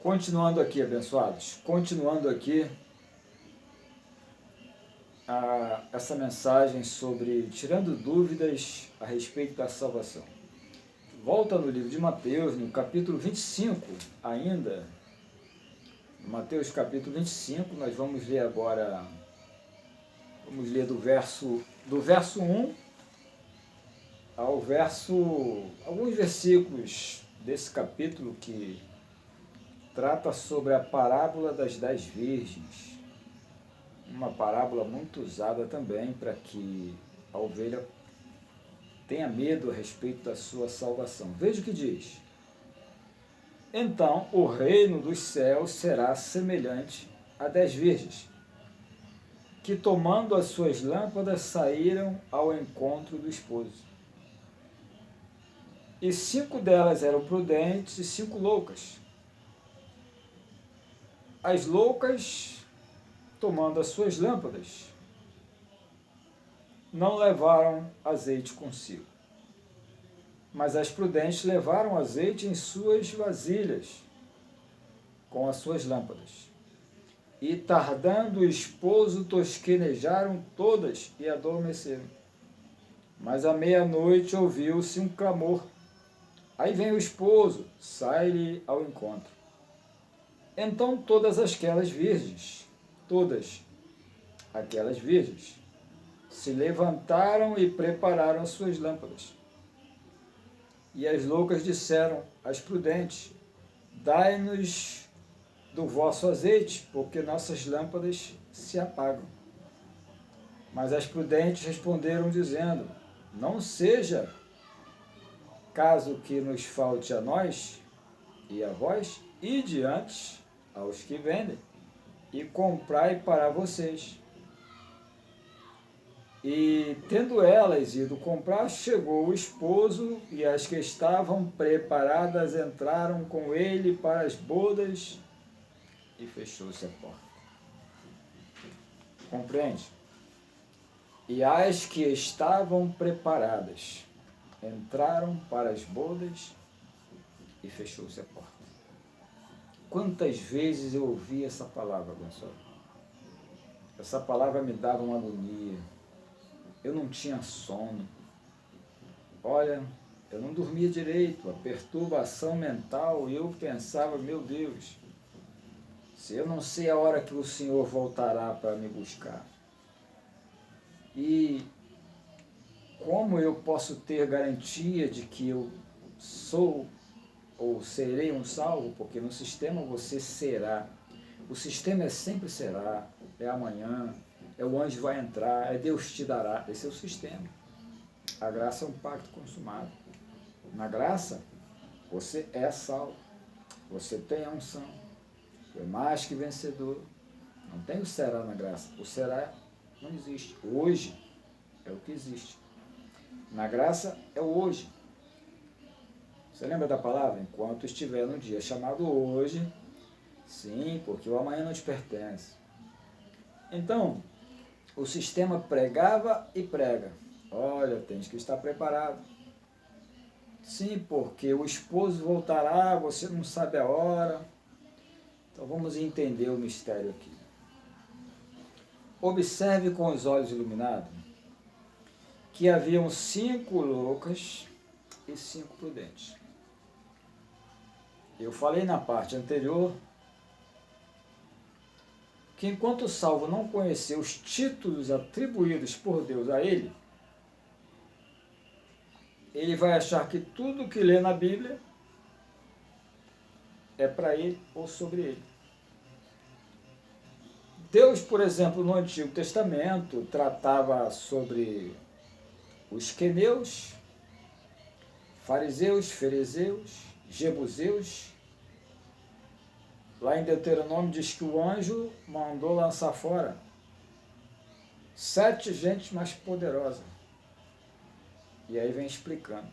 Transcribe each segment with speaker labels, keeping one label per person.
Speaker 1: Continuando aqui, abençoados, continuando aqui essa mensagem sobre tirando dúvidas a respeito da salvação. Volta no livro de Mateus, no capítulo 25 ainda, no Mateus capítulo 25, nós vamos ler agora, vamos ler do verso 1 ao alguns versículos desse capítulo que trata sobre a parábola das 10 virgens, uma parábola muito usada também para que a ovelha tenha medo a respeito da sua salvação. Veja o que diz: então o reino dos céus será semelhante a 10 virgens, que tomando as suas lâmpadas saíram ao encontro do esposo. E 5 delas eram prudentes e 5 loucas. As loucas, tomando as suas lâmpadas, não levaram azeite consigo, mas as prudentes levaram azeite em suas vasilhas, com as suas lâmpadas. E tardando o esposo, tosquenejaram todas e adormeceram. Mas à meia-noite ouviu-se um clamor. Aí vem o esposo, sai-lhe ao encontro. Então todas aquelas virgens, se levantaram e prepararam as suas lâmpadas. E as loucas disseram às prudentes: dai-nos do vosso azeite, porque nossas lâmpadas se apagam. Mas as prudentes responderam dizendo: não seja caso que nos falte a nós e a vós, ide antes aos que vendem e comprai para vocês. E, tendo elas ido comprar, chegou o esposo, e as que estavam preparadas entraram com ele para as bodas, e fechou-se a porta. Compreende? E as que estavam preparadas entraram para as bodas, e fechou-se a porta. Quantas vezes eu ouvi essa palavra, abençoado? Essa palavra me dava uma agonia. Eu não tinha sono. Olha, eu não dormia direito, a perturbação mental, e eu pensava, meu Deus, se eu não sei a hora que o Senhor voltará para me buscar, e como eu posso ter garantia de que eu sou ou serei um salvo? Porque no sistema você será. O sistema sempre será, é amanhã, é o anjo vai entrar, é Deus te dará. Esse é o sistema. A graça é um pacto consumado. Na graça, você é salvo. Você tem a unção. É mais que vencedor. Não tem o será na graça. O será não existe. Hoje é o que existe. Na graça é o hoje. Você lembra da palavra? Enquanto estiver no dia chamado hoje, sim, porque o amanhã não te pertence. Então, o sistema pregava e prega. Olha, tens que estar preparado. Sim, porque o esposo voltará, você não sabe a hora. Então vamos entender o mistério aqui. Observe com os olhos iluminados que haviam 5 loucas e 5 prudentes. Eu falei na parte anterior que enquanto o salvo não conhecer os títulos atribuídos por Deus a ele, ele vai achar que tudo que lê na Bíblia é para ele ou sobre ele. Deus, por exemplo, no Antigo Testamento, tratava sobre os queneus, fariseus, ferezeus, jebuseus. Lá em Deuteronômio diz que o anjo mandou lançar fora 7 gentes mais poderosas. E aí vem explicando.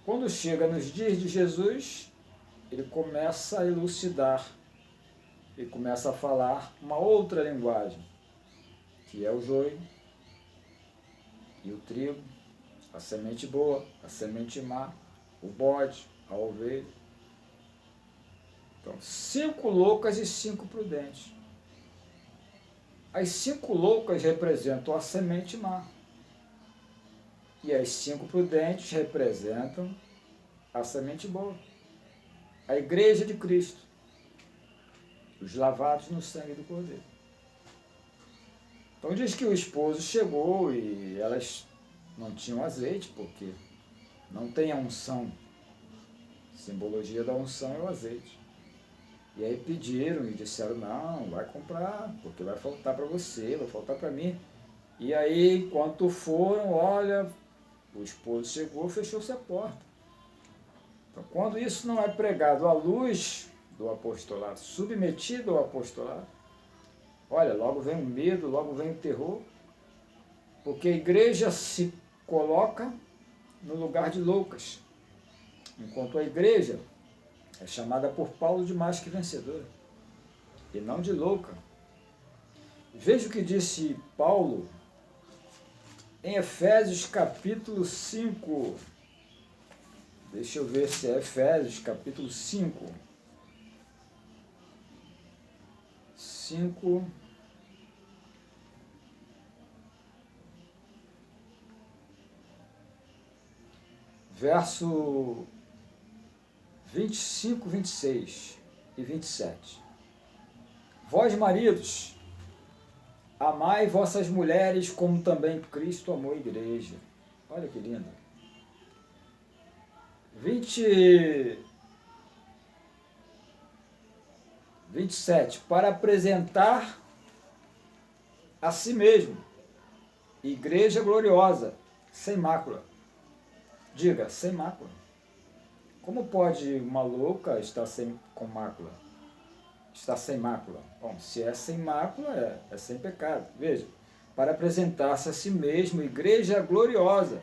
Speaker 1: Quando chega nos dias de Jesus, ele começa a elucidar, ele começa a falar uma outra linguagem, que é o joio e o trigo, a semente boa, a semente má, o bode, a ovelha. Então, 5 loucas e 5 prudentes. As 5 loucas representam a semente má. E as 5 prudentes representam a semente boa. A igreja de Cristo. Os lavados no sangue do Cordeiro. Então diz que o esposo chegou e elas não tinham azeite, porque não tem a unção. A simbologia da unção é o azeite. E aí pediram e disseram, não, vai comprar, porque vai faltar para você, vai faltar para mim. E aí, enquanto foram, olha, o esposo chegou, fechou-se a porta. Então, quando isso não é pregado à luz do apostolado, submetido ao apostolado, olha, logo vem o medo, logo vem o terror, porque a igreja se coloca no lugar de loucas, enquanto a igreja é chamada por Paulo de mais que vencedora, e não de louca. Veja o que disse Paulo em Efésios capítulo 5. Deixa eu ver se é Efésios capítulo 5. 5. Verso 25, 26 e 27. Vós, maridos, amai vossas mulheres como também Cristo amou a igreja. Olha que lindo. 27. Para apresentar a si mesmo, igreja gloriosa, sem mácula. Diga, sem mácula. Como pode uma louca estar com mácula? Está sem mácula. Bom, se é sem mácula, é sem pecado. Veja, para apresentar-se a si mesmo, igreja gloriosa,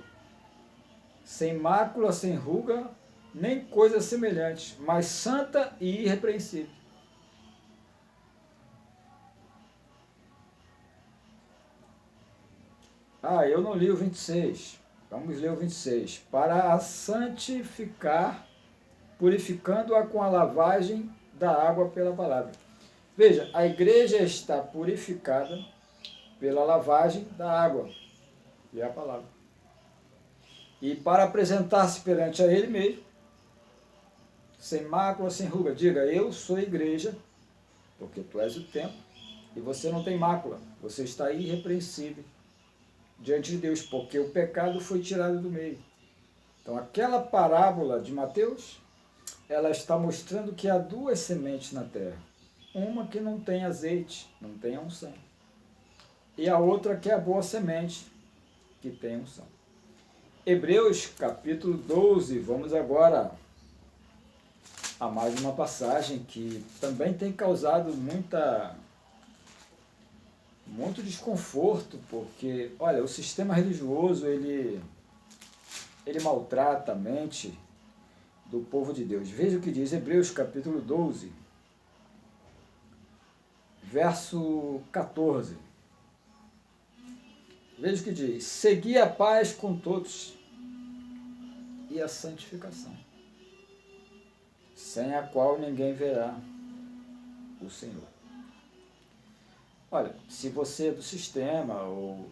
Speaker 1: sem mácula, sem ruga, nem coisa semelhante, mas santa e irrepreensível. Eu não li o 26. Vamos ler o 26. Para a santificar, purificando-a com a lavagem da água pela palavra. Veja, a igreja está purificada pela lavagem da água, que é a palavra. E para apresentar-se perante a ele mesmo, sem mácula, sem ruga, diga, eu sou a igreja, porque tu és o templo, e você não tem mácula, você está irrepreensível diante de Deus, porque o pecado foi tirado do meio. Então, aquela parábola de Mateus, ela está mostrando que há 2 sementes na terra. Uma que não tem azeite, não tem a unção. E a outra que é a boa semente, que tem unção. Hebreus capítulo 12, vamos agora a mais uma passagem que também tem causado muito desconforto, porque, olha, o sistema religioso, ele maltrata a mente do povo de Deus. Veja o que diz Hebreus capítulo 12, verso 14. Veja o que diz, segui a paz com todos e a santificação, sem a qual ninguém verá o Senhor. Olha, se você é do sistema, ou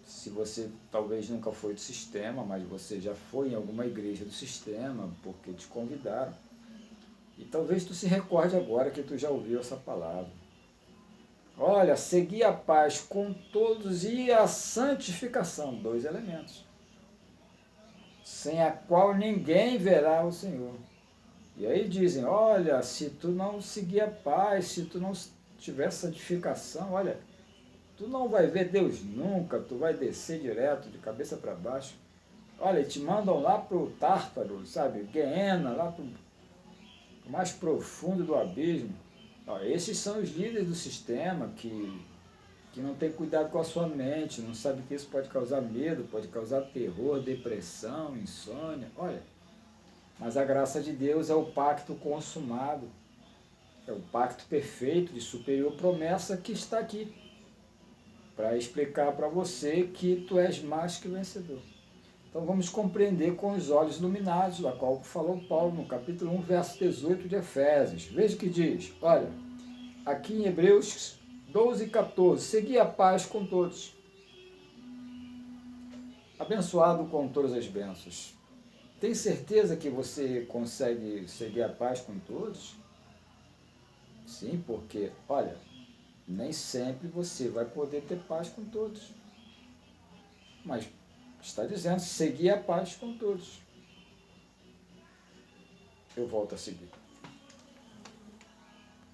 Speaker 1: se você talvez nunca foi do sistema, mas você já foi em alguma igreja do sistema, porque te convidaram, e talvez tu se recorde agora que tu já ouviu essa palavra. Olha, seguir a paz com todos e a santificação, 2 elementos, sem a qual ninguém verá o Senhor. E aí dizem, olha, se tu não seguir a paz, se tu não tiver santificação, olha, tu não vai ver Deus nunca, tu vai descer direto, de cabeça para baixo. Olha, te mandam lá para o Tártaro, sabe, Guiena, lá para o mais profundo do abismo. Esses são os líderes do sistema que não tem cuidado com a sua mente, não sabe que isso pode causar medo, pode causar terror, depressão, insônia. Olha, mas a graça de Deus é o pacto consumado, é o pacto perfeito de superior promessa que está aqui, para explicar para você que tu és mais que vencedor. Então vamos compreender com os olhos iluminados, da qual falou Paulo no capítulo 1, verso 18 de Efésios. Veja o que diz, olha, aqui em Hebreus 12 e 14, segui a paz com todos. Abençoado com todas as bênçãos. Tem certeza que você consegue seguir a paz com todos? Sim, porque, olha, nem sempre você vai poder ter paz com todos. Mas está dizendo, seguir a paz com todos. Eu volto a seguir.